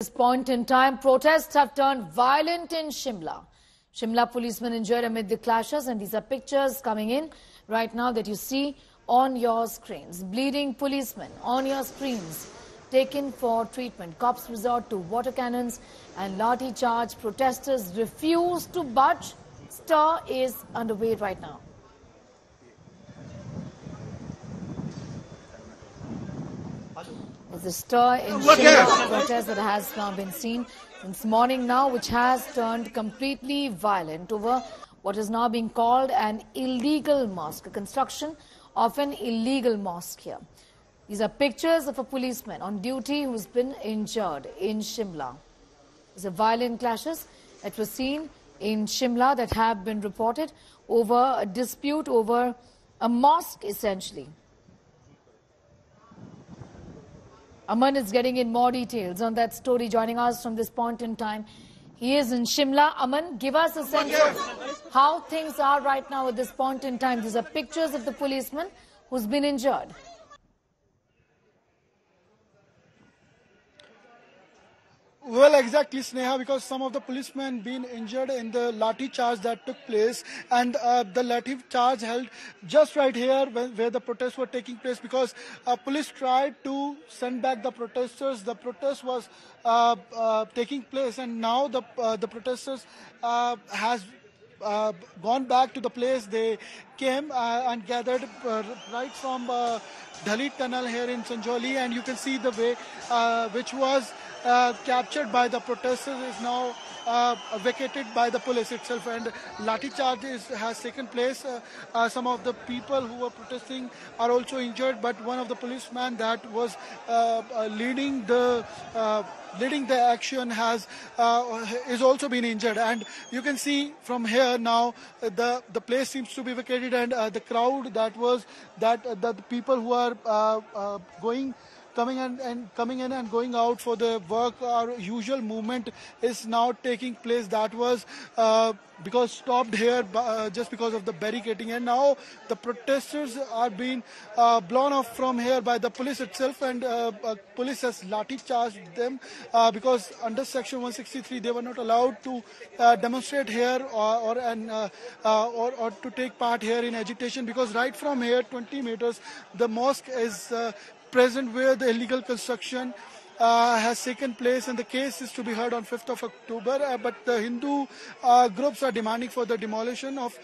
This point in time, protests have turned violent in Shimla. Shimla policemen injured amid the clashes, and these are pictures coming in right now that you see on your screens. Bleeding policemen on your screens, taken for treatment. Cops resort to water cannons and lathi charge. Protesters refuse to budge. Stir is underway right now. It's a stir in Shimla protest that has now been seen since morning now, which has turned completely violent over what is now being called an illegal mosque, a construction of an illegal mosque here. These are pictures of a policeman on duty who's been injured in Shimla. These are violent clashes that were seen in Shimla that have been reported over a dispute over a mosque, essentially. Aman is getting in more details on that story, joining us from this point in time. He is in Shimla. Aman, give us a sense of how things are right now at this point in time. These are pictures of the policeman who's been injured. Well, exactly, Sneha, because some of the policemen been injured in the lathi charge that took place, and the lathi charge held just right here where the protests were taking place, because police tried to send back the protesters. The protest was taking place, and now the protesters has gone back to the place they came and gathered right from Dalit Tunnel here in Sanjoli, and you can see the way which was captured by the protesters is now vacated by the police itself, and lathi charge has taken place. Some of the people who were protesting are also injured, but one of the policemen that was leading the action is also been injured, and you can see from here now the place seems to be vacated, and the crowd the people who are coming in and going out for the work, our usual movement is now taking place. That was because stopped here just because of the barricading, and now the protesters are being blown off from here by the police itself, and police has lathi charged them because under section 163 they were not allowed to demonstrate here or to take part here in agitation, because right from here 20 meters the mosque is present where the illegal construction has taken place, and the case is to be heard on 5th of October. But the Hindu groups are demanding for the demolition of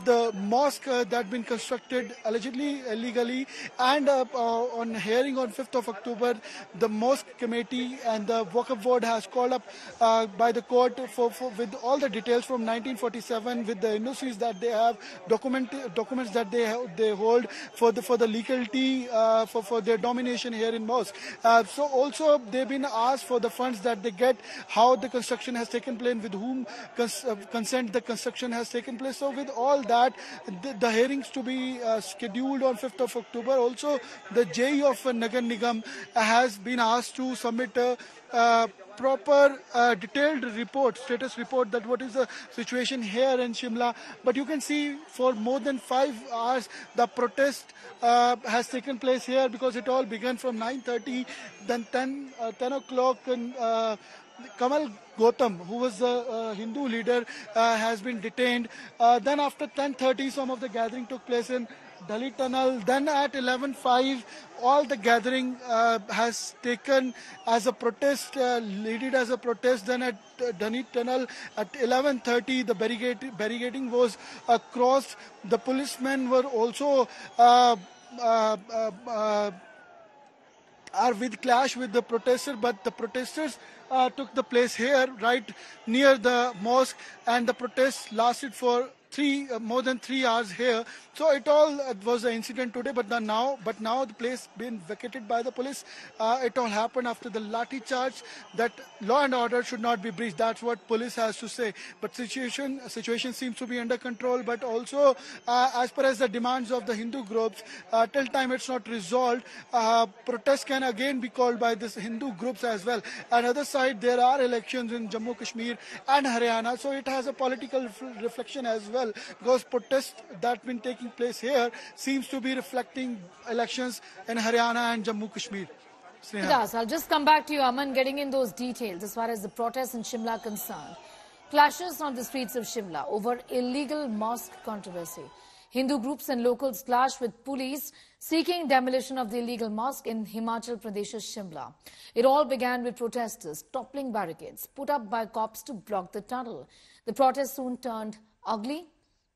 the mosque that been constructed allegedly illegally. And on hearing on 5th of October, the mosque committee and the Waqf board has called up by the court with all the details from 1947, with the NOCs that they have, documents that they hold for the legality for their domination here in mosque. So also they've been asked for the funds that they get, how the construction has taken place, with whom consent the construction has taken place. So with all that, the hearings to be scheduled on 5th of October. Also, the JE of Nagar Nigam has been asked to submit a proper detailed report, status report, that what is the situation here in Shimla. But you can see for more than 5 hours the protest has taken place here, because it all began from 9:30, then 10 o'clock, and Kamal Gautam, who was the Hindu leader, has been detained. Then after 10:30 some of the gathering took place in Dalit Tunnel. Then at 11:05 all the gathering has taken as a protest, leaded as a protest. Then at Dalit Tunnel at 11:30 the barricading was crossed. The policemen were also are with clash with the protesters, but the protesters took the place here right near the mosque, and the protest lasted for more than 3 hours here. So it all was an incident today, but now the place been vacated by the police. It all happened after the lathi charge that law and order should not be breached. That's what police has to say. But situation seems to be under control. But also, as per as the demands of the Hindu groups, till time it's not resolved, protests can again be called by this Hindu groups as well. On the other side, there are elections in Jammu Kashmir and Haryana, so it has a political reflection as well, because protests that been taking place here seems to be reflecting elections in Haryana and Jammu Kashmir. Yes, I'll just come back to you, Aman, getting in those details as far as the protests in Shimla are concerned. Clashes on the streets of Shimla over illegal mosque controversy. Hindu groups and locals clash with police seeking demolition of the illegal mosque in Himachal Pradesh's Shimla. It all began with protesters toppling barricades put up by cops to block the tunnel. The protest soon turned ugly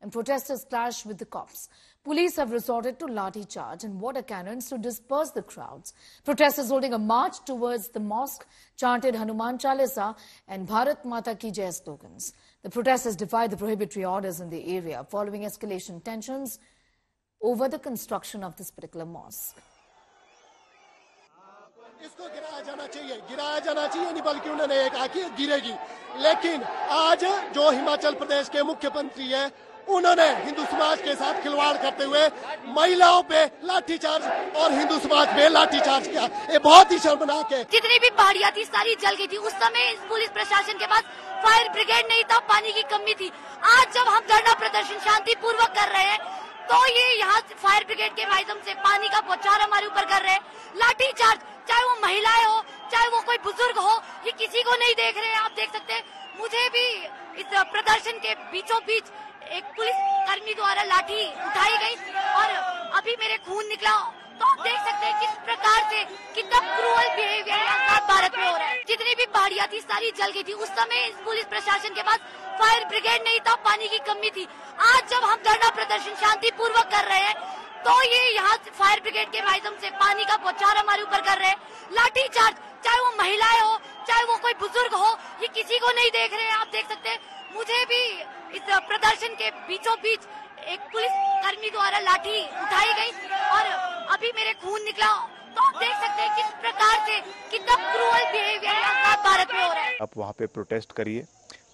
and protesters clashed with the cops. Police have resorted to lathi charge and water cannons to disperse the crowds. Protesters holding a march towards the mosque chanted Hanuman Chalisa and Bharat Mata Ki Jai slogans. The protesters defied the prohibitory orders in the area following escalation tensions over the construction of this particular mosque. इसको गिराया जाना चाहिए नहीं बल्कि उन्होंने एक आकी गिरेगी लेकिन आज जो हिमाचल प्रदेश के मुख्यमंत्री हैं उन्होंने हिंदू समाज के साथ खिलवाड़ करते हुए महिलाओं पे लाठीचार्ज और हिंदू समाज पे लाठीचार्ज किया। ये बहुत ही शर्मनाक है। जितनी भी पहाड़ियां थी सारी जल गई थी। उस समय पुलिस प्रशासन के पास फायर ब्रिगेड नहीं था, पानी की कमी थी। आज जब हम धरना प्रदर्शन शांतिपूर्वक कर रहे हैं तो ये यहाँ फायर ब्रिगेड के माध्यम से पानी का बौछार हमारे ऊपर कर रहे हैं। लाठीचार्ज, चाहे वो महिलाएं हो चाहे वो कोई बुजुर्ग हो, ये किसी को नहीं देख रहे हैं। आप देख सकते हैं मुझे भी इस प्रदर्शन के बीचों बीच एक पुलिस कर्मी द्वारा लाठी उठाई गई और अभी मेरे खून निकला। तो आप देख सकते हैं किस प्रकार से कितना क्रूअल बिहेवियर भारत में हो रहा है। जितनी भी पहाड़ियां थी सारी जल गई थी। उस समय पुलिस प्रशासन के पास फायर ब्रिगेड नहीं था, पानी की कमी थी। आज जब हम धरना प्रदर्शन शांतिपूर्वक कर रहे हैं तो ये यहाँ फायर ब्रिगेड के माध्यम से पानी का बौछार हमारे ऊपर कर रहे हैं। लाठीचार्ज, चाहे वो महिलाएं हो चाहे वो कोई बुजुर्ग हो, ये किसी को नहीं देख रहे हैं। आप देख सकते हैं मुझे भी इस प्रदर्शन के बीचों बीच एक पुलिस कर्मी द्वारा लाठी उठाई गई और अभी मेरे खून निकला। तो आप देख सकते हैं किस प्रकार से कितना क्रूअल बिहेवियर भारत में हो रहा है। आप वहाँ पे प्रोटेस्ट करिए,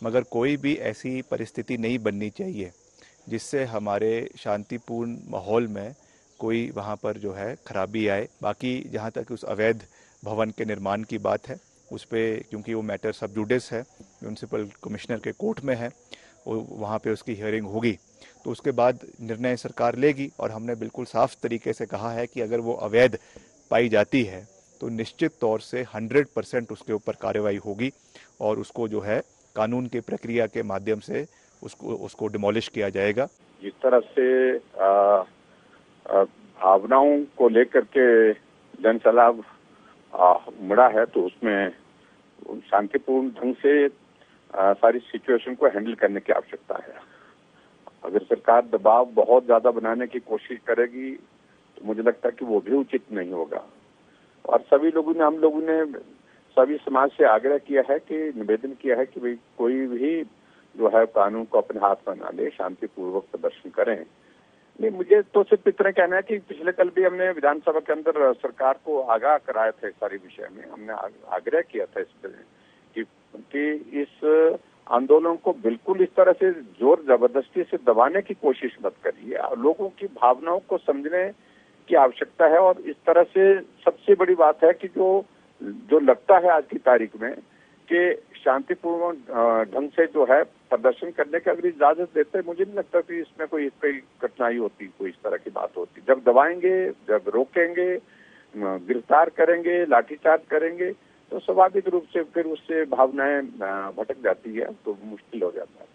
मगर कोई भी ऐसी परिस्थिति नहीं बननी चाहिए जिससे हमारे शांतिपूर्ण माहौल में कोई वहाँ पर जो है खराबी आए। बाकी जहाँ तक उस अवैध भवन के निर्माण की बात है उस पर, क्योंकि वो मैटर सब जुडिस है, म्यूनसिपल कमिश्नर के कोर्ट में है, वहाँ पे उसकी हियरिंग होगी तो उसके बाद निर्णय सरकार लेगी। और हमने बिल्कुल साफ तरीके से कहा है कि अगर वो अवैध पाई जाती है तो निश्चित तौर से 100% उसके ऊपर कार्रवाई होगी और उसको जो है कानून की प्रक्रिया के माध्यम से उसको डिमोलिश किया जाएगा। जिस तरह से भावनाओं को लेकर के जनसैलाब उमड़ा है तो उसमें शांतिपूर्ण ढंग से सारी सिचुएशन को हैंडल करने की आवश्यकता है। अगर सरकार दबाव बहुत ज्यादा बनाने की कोशिश करेगी तो मुझे लगता है कि वो भी उचित नहीं होगा। और हम लोगों ने सभी समाज से आग्रह किया है कि निवेदन किया है कि भाई कोई भी जो है कानून को अपने हाथ में ना ले, शांतिपूर्वक प्रदर्शन करें। नहीं, मुझे तो सिर्फ इतना कहना है कि पिछले कल भी हमने विधानसभा के अंदर सरकार को आगाह कराया था इस सारे विषय में। हमने आग्रह किया था कि इस आंदोलन को बिल्कुल इस तरह से जोर जबरदस्ती से दबाने की कोशिश मत करिए। लोगों की भावनाओं को समझने की आवश्यकता है। और इस तरह से सबसे बड़ी बात है कि जो लगता है आज की तारीख में कि शांतिपूर्ण ढंग से जो है प्रदर्शन करने की अगर इजाजत देते हैं, मुझे नहीं लगता कि इसमें कोई कठिनाई होती, कोई इस तरह की बात होती। जब दबाएंगे, जब रोकेंगे, गिरफ्तार करेंगे, लाठीचार्ज करेंगे तो स्वाभाविक रूप से फिर उससे भावनाएं भटक जाती है तो मुश्किल हो जाता है।